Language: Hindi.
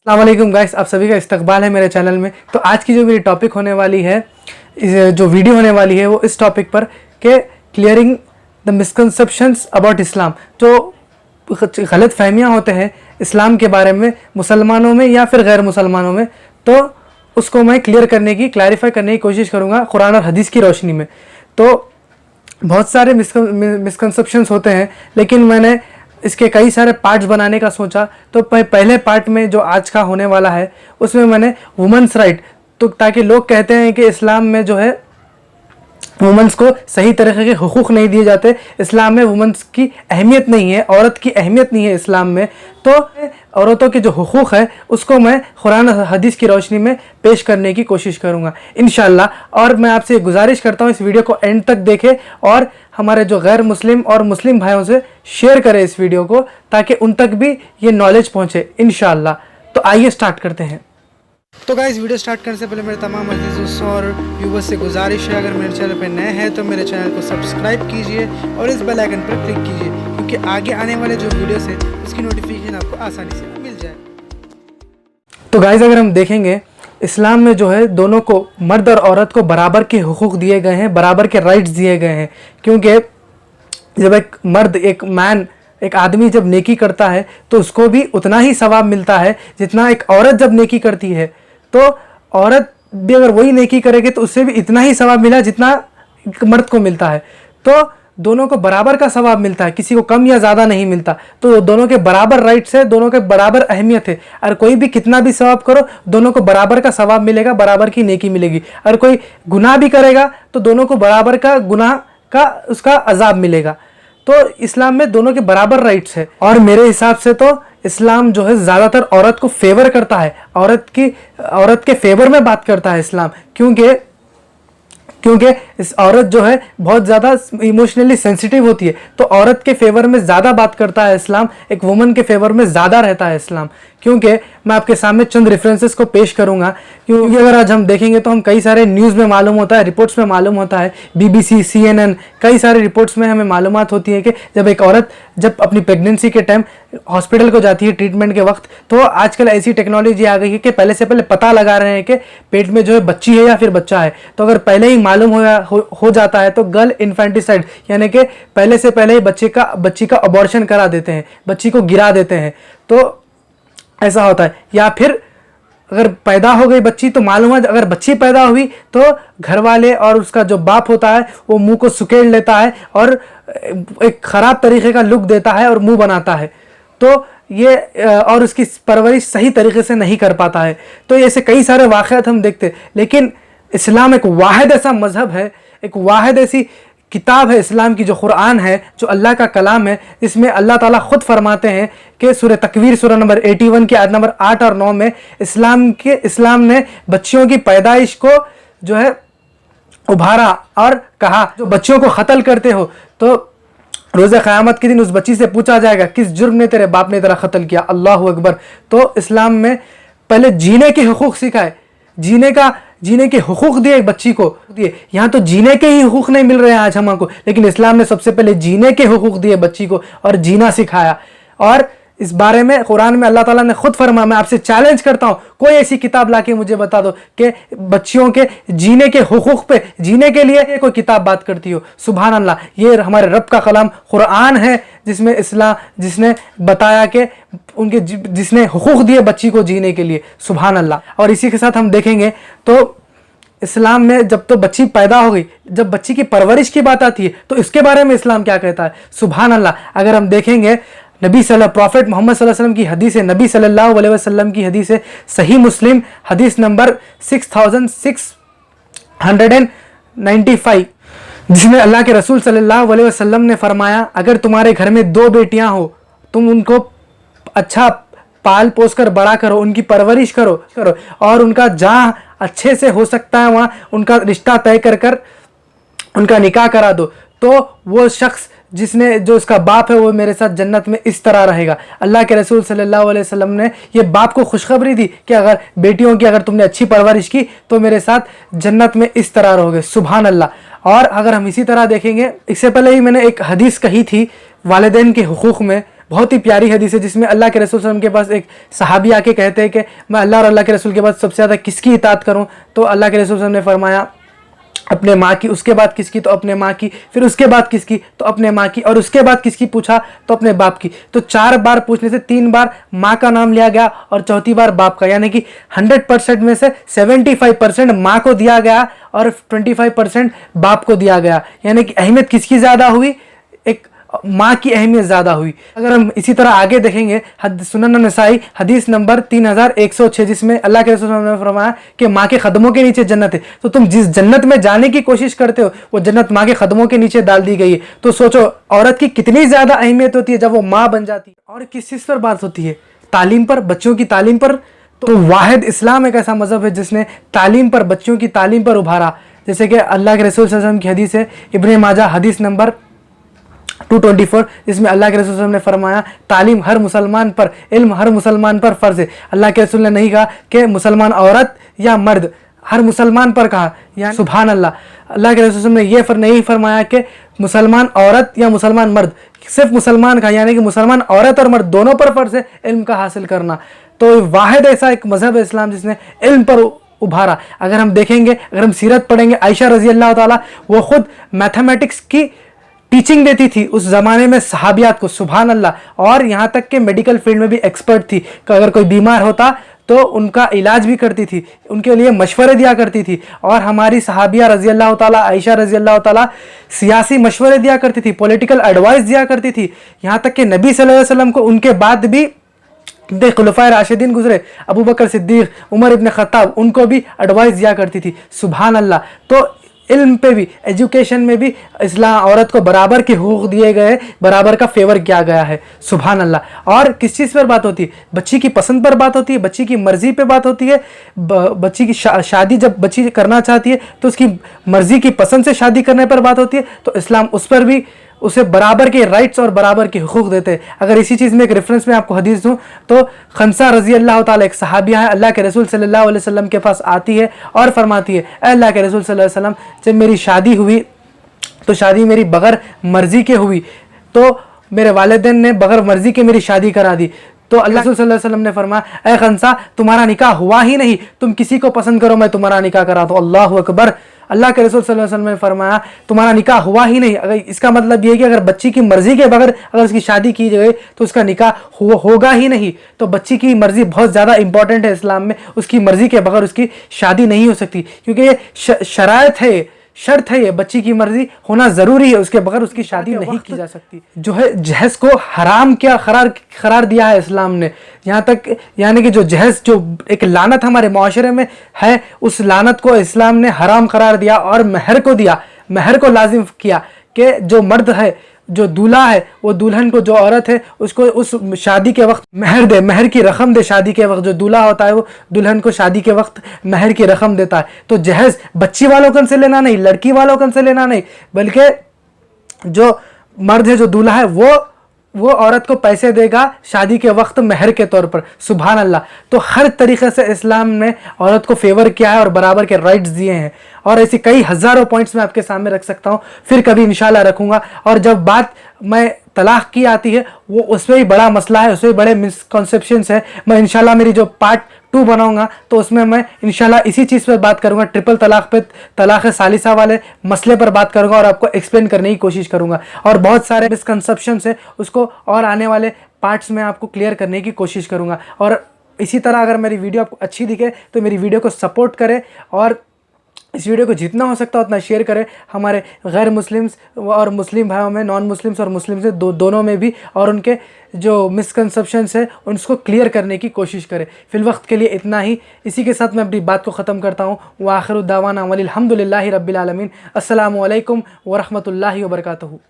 अस्सलाम वालेकुम गाइस, आप सभी का इस्तकबाल है मेरे चैनल में। तो आज की जो मेरी टॉपिक होने वाली है, जो वीडियो होने वाली है वो इस टॉपिक पर के क्लियरिंग द मिसकंसेप्शंस अबाउट इस्लाम। जो गलत फहमियाँ होते हैं इस्लाम के बारे में मुसलमानों में या फिर गैर मुसलमानों में, तो उसको मैं क्लैरिफाई करने की कोशिश करूँगा कुरान और हदीस की रोशनी में। तो बहुत सारे मिसकंसेप्शंस होते हैं, लेकिन मैंने इसके कई सारे पार्ट्स बनाने का सोचा। तो पहले पार्ट में जो आज का होने वाला है उसमें मैंने वुमेंस राइट, तो ताकि लोग कहते हैं कि इस्लाम में जो है वुमेंस को सही तरीके के हुकूक नहीं दिए जाते, इस्लाम में वुमेंस की अहमियत नहीं है, औरत की अहमियत नहीं है इस्लाम में। तो औरतों के जो हुकूक है उसको मैं कुरान हदीस की रोशनी में पेश करने की कोशिश करूँगा इंशाअल्लाह। और मैं आपसे गुजारिश करता हूँ इस वीडियो को एंड तक देखें और हमारे जो गैर मुस्लिम और मुस्लिम भाइयों से शेयर करें इस वीडियो को, ताकि उन तक भी ये नॉलेज पहुँचे इंशाअल्लाह। तो आइए स्टार्ट करते हैं। तो गाइस, वीडियो स्टार्ट करने से पहले मेरे तमाम अज़ीज़ों और व्यूवर्स से गुजारिश है, अगर मेरे चैनल पर नए हैं तो मेरे चैनल को सब्सक्राइब कीजिए और इस बेल आइकन पर क्लिक कीजिए, क्योंकि आगे आने वाले जो वीडियोस है उसकी नोटिफिकेशन आपको आसानी से मिल जाए। तो गाइस, अगर हम देखेंगे इस्लाम में जो है दोनों को, मर्द और औरत को बराबर के हुकूक दिए गए हैं, बराबर के राइट्स दिए गए हैं। क्योंकि जब एक मर्द, एक आदमी जब नेकी करता है तो उसको भी उतना ही सवाब मिलता है जितना एक औरत जब नेकी करती है। तो औरत भी अगर वही नेकी करेगी तो उससे भी इतना ही सवाब मिला जितना मर्द को मिलता है। तो दोनों को बराबर का सवाब मिलता है, किसी को कम या ज़्यादा नहीं मिलता। तो दोनों के बराबर राइट्स है, दोनों के बराबर अहमियत है। और कोई भी कितना भी सवाब करो, दोनों को बराबर का सवाब मिलेगा, बराबर की नेकी मिलेगी। अगर कोई गुनाह भी करेगा तो दोनों को बराबर का गुनाह का उसका अजाब मिलेगा। तो इस्लाम में दोनों के बराबर राइट्स है। और मेरे हिसाब से तो इस्लाम जो है ज़्यादातर औरत को फेवर करता है, औरत के फेवर में बात करता है इस्लाम। क्योंकि इस औरत जो है बहुत ज़्यादा इमोशनली सेंसिटिव होती है, तो औरत के फेवर में ज़्यादा बात करता है इस्लाम, एक वुमन के फेवर में ज़्यादा रहता है इस्लाम। क्योंकि मैं आपके सामने चंद रेफरेंसेस को पेश करूंगा, क्योंकि अगर आज हम देखेंगे तो हम कई सारे न्यूज़ में मालूम होता है, रिपोर्ट्स में मालूम होता है, BBC, CNN, कई सारे रिपोर्ट्स में हमें मालूमात होती है कि जब एक औरत जब अपनी प्रेगनेंसी के टाइम हॉस्पिटल को जाती है ट्रीटमेंट के वक्त, तो आजकल ऐसी टेक्नोलॉजी आ गई है कि पहले से पहले पता लगा रहे हैं कि पेट में जो है बच्ची है या फिर बच्चा है। तो अगर पहले ही मालूम हो जाता है तो गर्ल इन्फेंटिसाइड, यानी कि पहले से पहले ही बच्ची का अबॉर्शन करा देते हैं, बच्ची को गिरा देते हैं। तो ऐसा होता है। या फिर अगर पैदा हो गई बच्ची तो मालूम है अगर बच्ची पैदा हुई तो घर वाले और उसका जो बाप होता है वो मुंह को सुकेड़ लेता है और एक ख़राब तरीके का लुक देता है और मुंह बनाता है। तो ये और उसकी परवरिश सही तरीके से नहीं कर पाता है। तो ऐसे कई सारे वाक़यात हम देखते हैं। लेकिन इस्लाम एक वाहिद ऐसा मज़हब है, एक वाहिद ऐसी किताब है इस्लाम की, जो कुरान है, जो अल्लाह का कलाम है। इसमें अल्लाह ताला खुद फरमाते हैं कि सूरह तकवीर सूरह नंबर 81 की आयत नंबर 8 और 9 में इस्लाम ने बच्चियों की पैदाइश को जो है उभारा और कहा, जो बच्चियों को कत्ल करते हो तो रोज़े क़यामत के दिन उस बच्ची से पूछा जाएगा किस जुर्म ने तेरे बाप ने तेरा कत्ल किया। अल्लाह अकबर। तो इस्लाम में पहले जीने के हुकूक सिखाए, जीने के हुकूक दिए एक बच्ची को दिए। यहाँ तो जीने के ही हुकूक नहीं मिल रहे हैं आज हमको, लेकिन इस्लाम ने सबसे पहले जीने के हुकूक दिए बच्ची को और जीना सिखाया। और इस बारे में कुरान में अल्लाह ताला ने खुद फरमाया, मैं आपसे चैलेंज करता हूँ, कोई ऐसी किताब लाके मुझे बता दो कि बच्चियों के जीने के हुकूक पे, जीने के लिए कोई किताब बात करती हो। सुभान अल्लाह, ये हमारे रब का कलाम कुरान है, जिसने बताया कि जिसने हुकूक दिए बच्ची को जीने के लिए। सुभान अल्लाह। और इसी के साथ हम देखेंगे तो इस्लाम में जब तो बच्ची पैदा हो गई, जब बच्ची की परवरिश की बात आती है तो इसके बारे में इस्लाम क्या कहता है। सुभान अल्लाह। अगर हम देखेंगे प्रॉफेट मोहम्मद सल्लल्लाहु अलैहि वसल्लम की हदीस है, नबी सल्लल्लाहु अलैहि वसल्लम की हदीस है, सही मुस्लिम हदीस नंबर 6695, जिसमें अल्लाह के रसूल सल्लल्लाहु अलैहि वसल्लम ने फरमाया, अगर तुम्हारे घर में 2 बेटियां हो, तुम उनको अच्छा पाल पोस कर बड़ा करो, उनकी परवरिश करो और उनका जहाँ अच्छे से हो सकता है वहाँ उनका रिश्ता तय कर उनका निकाह करा दो, तो वो शख्स जो उसका बाप है वो मेरे साथ जन्नत में इस तरह रहेगा। अल्लाह के रसूल सल्लल्लाहु अलैहि वसल्लम ने ये बाप को खुशखबरी दी कि अगर बेटियों की अगर तुमने अच्छी परवरिश की तो मेरे साथ जन्नत में इस तरह रहोगे। सुभान अल्लाह। और अगर हम इसी तरह देखेंगे, इससे पहले ही मैंने एक हदीस कही थी वालिदैन के हुकूक में, बहुत ही प्यारी हदीस है जिसमें अल्लाह के रसूल सल्लल्लाहु अलैहि वसल्लम के पास एक सहाबी आके कहते हैं कि मैं अल्लाह और अल्लाह के रसूल के बाद सबसे ज़्यादा किसकी इताअत करूं, तो अल्लाह के रसूल सल्लल्लाहु अलैहि वसल्लम ने फरमाया अपने माँ की, उसके बाद किसकी, तो अपने माँ की, फिर उसके बाद किसकी, तो अपने माँ की, और उसके बाद किसकी पूछा, तो अपने बाप की। तो 4 बार पूछने से 3 बार माँ का नाम लिया गया और चौथी बार बाप का, यानी कि 100% में से 75% माँ को दिया गया और 25% बाप को दिया गया, यानी कि अहमियत किसकी ज़्यादा हुई, एक माँ की अहमियत ज़्यादा हुई। अगर हम इसी तरह आगे देखेंगे सुनन नसाई हदीस नंबर 3106 जिसमें अल्लाह के रसूल सल्लल्लाहु अलैहि वसल्लम ने फरमाया कि माँ के कदमों के नीचे जन्नत है। तो तुम जिस जन्नत में जाने की कोशिश करते हो वो जन्नत माँ के कदमों के नीचे डाल दी गई है। तो सोचो औरत की कितनी ज़्यादा अहमियत होती है जब वो माँ बन जाती है। और किस चीज़ पर बात होती है, तालीम पर, बच्चों की तालीम पर। तो वाहिद इस्लाम एक ऐसा मज़हब है जिसने तालीम पर, बच्चों की तालीम पर उभारा। जैसे कि अल्लाह के रसूल सल्लल्लाहु अलैहि वसल्लम की हदीस है, इब्ने माजा हदीस नंबर 224, जिसमें अल्लाह के रसूल ने फरमाया तालीम हर मुसलमान पर, इल्म हर मुसलमान पर फ़र्ज़ है। अल्लाह के रसूल ने नहीं कहा कि मुसलमान औरत या मर्द, हर मुसलमान पर कहा, या सुभान अल्लाह। अल्लाह के रसूल ने यह नहीं फरमाया कि मुसलमान औरत या मुसलमान मर्द, सिर्फ मुसलमान कहा, यानी कि मुसलमान औरत और मर्द दोनों पर फ़र्ज़ है इल्म का हासिल करना। तो वाहिद ऐसा एक मज़हब है इस्लाम जिसने इल्म पर उभारा। अगर हम देखेंगे, अगर हम सीरत पढ़ेंगे, आयशा रज़ी अल्लाह ताला वो खुद मैथमेटिक्स की टीचिंग देती थी उस ज़माने में सहाबियात को, सुभान अल्लाह। और यहाँ तक कि मेडिकल फील्ड में भी एक्सपर्ट थी कि अगर कोई बीमार होता तो उनका इलाज भी करती थी, उनके लिए मशवरे दिया करती थी। और हमारी सहाबिया रज़ी अल्लाह ताला, आयशा रज़ी अल्लाह ताला सियासी मशवरे दिया करती थी, पॉलिटिकल एडवाइस दिया करती थी। यहाँ तक कि नबी सल्लल्लाहु अलैहि वसल्लम को उनके बाद भी खुलफाए राशिदीन गुजरे, अबू बकर सिद्दीक, उमर इब्न खत्ताब, उनको भी एडवाइस दिया करती थी, सुभान अल्लाह। तो इल्म पे भी, एजुकेशन में भी इस्लाम औरत को बराबर के हुकूक दिए गए, बराबर का फेवर किया गया है, सुभान अल्लाह। और किस चीज़ पर बात होती है, बच्ची की पसंद पर बात होती है, बच्ची की मर्ज़ी पे बात होती है। बच्ची की शादी जब बच्ची करना चाहती है तो उसकी मर्ज़ी की पसंद से शादी करने पर बात होती है। तो इस्लाम उस पर भी उसे बराबर के राइट्स और बराबर के हुकूक देते हैं। अगर इसी चीज़ में एक रेफरेंस में आपको हदीस दूँ तो खंसा रज़ी अल्लाह ताला एक सहाबिया है, अल्लाह के रसूल सल्लल्लाहु अलैहि वसल्लम के पास आती है और फरमाती है, अल्लाह के रसूल सल्लल्लाहु अलैहि वसल्लम, जब मेरी शादी हुई तो शादी मेरी बगैर मर्ज़ी के हुई, तो मेरे वालिदैन ने बगैर मर्ज़ी के मेरी शादी करा दी। तो अल्लाह सल्लल्लाहु अलैहि वसल्लम ने फरमाया, ऐ खंसा तुम्हारा निकाह हुआ ही नहीं, तुम किसी को पसंद करो मैं तुम्हारा निकाह करा दूँ। अल्लाहु अकबर। अल्लाह के रसूल सल्लल्लाहु अलैहि वसल्लम ने फरमाया तुम्हारा निकाह हुआ ही नहीं। अगर इसका मतलब ये कि अगर बच्ची की मर्ज़ी के बगैर अगर उसकी शादी की जाए तो उसका निकाह होगा ही नहीं। तो बच्ची की मर्ज़ी बहुत ज़्यादा इंपॉर्टेंट है इस्लाम में, उसकी मर्ज़ी के बगैर उसकी शादी नहीं हो सकती, क्योंकि ये शरायत है, शर्त है, ये बच्ची की मर्जी होना ज़रूरी है, उसके बगैर उसकी शादी नहीं की जा सकती। जो है जहेज़ को हराम क्या करार दिया है इस्लाम ने, यहाँ तक यानी कि जो जहेज़ जो एक लानत हमारे माशरे में है, उस लानत को इस्लाम ने हराम करार दिया और महर को दिया, महर को लाजिम किया कि जो मर्द है, जो दूल्हा है, वो दुल्हन को, जो औरत है उसको उस शादी के वक्त महर दे, महर की रकम दे। शादी के वक्त जो दूल्हा होता है वो दुल्हन को शादी के वक्त महर की रकम देता है। तो जहेज बच्ची वालों कन से लेना नहीं, लड़की वालों कन से लेना नहीं, बल्कि जो मर्द है, जो दूल्हा है, वो औरत को पैसे देगा शादी के वक्त महर के तौर पर, सुभान अल्लाह। तो हर तरीके से इस्लाम ने औरत को फेवर किया है और बराबर के राइट्स दिए हैं। और ऐसी कई हज़ारों पॉइंट्स मैं आपके सामने रख सकता हूँ, फिर कभी इंशाल्लाह रखूँगा। और जब बात मैं तलाक़ की आती है, वो उसमें भी बड़ा मसला है, उसमें बड़े मिसकॉन्सेप्शंस है। मैं इंशाल्लाह मेरी जो पार्ट 2 बनाऊंगा तो उसमें मैं इंशाल्लाह इसी चीज़ पर बात करूंगा, ट्रिपल तलाक़ पे, तलाक़ सालिसा वाले मसले पर बात करूंगा और आपको एक्सप्लेन करने की कोशिश करूंगा। और बहुत सारे मिसकंसेप्शंस है, उसको और आने वाले पार्ट्स में आपको क्लियर करने की कोशिश करूंगा। और इसी तरह अगर मेरी वीडियो आपको अच्छी दिखे तो मेरी वीडियो को सपोर्ट करें और इस वीडियो को जितना हो सकता है उतना शेयर करें हमारे गैर मुस्लिम्स और मुस्लिम भाइयों में, नॉन मुस्लिम्स और मुस्लिम्स से दोनों में भी, और उनके जो मिसकंसेप्शंस है उनको क्लियर करने की कोशिश करें। फिल वक्त के लिए इतना ही, इसी के साथ मैं अपनी बात को ख़त्म करता हूँ। व आखिरु दावाना अनिल हम्दुलिल्लाहि रब्बिल आलमीन। अस्सलामु अलैकुम व रहमतुल्लाहि व बरकातुहू।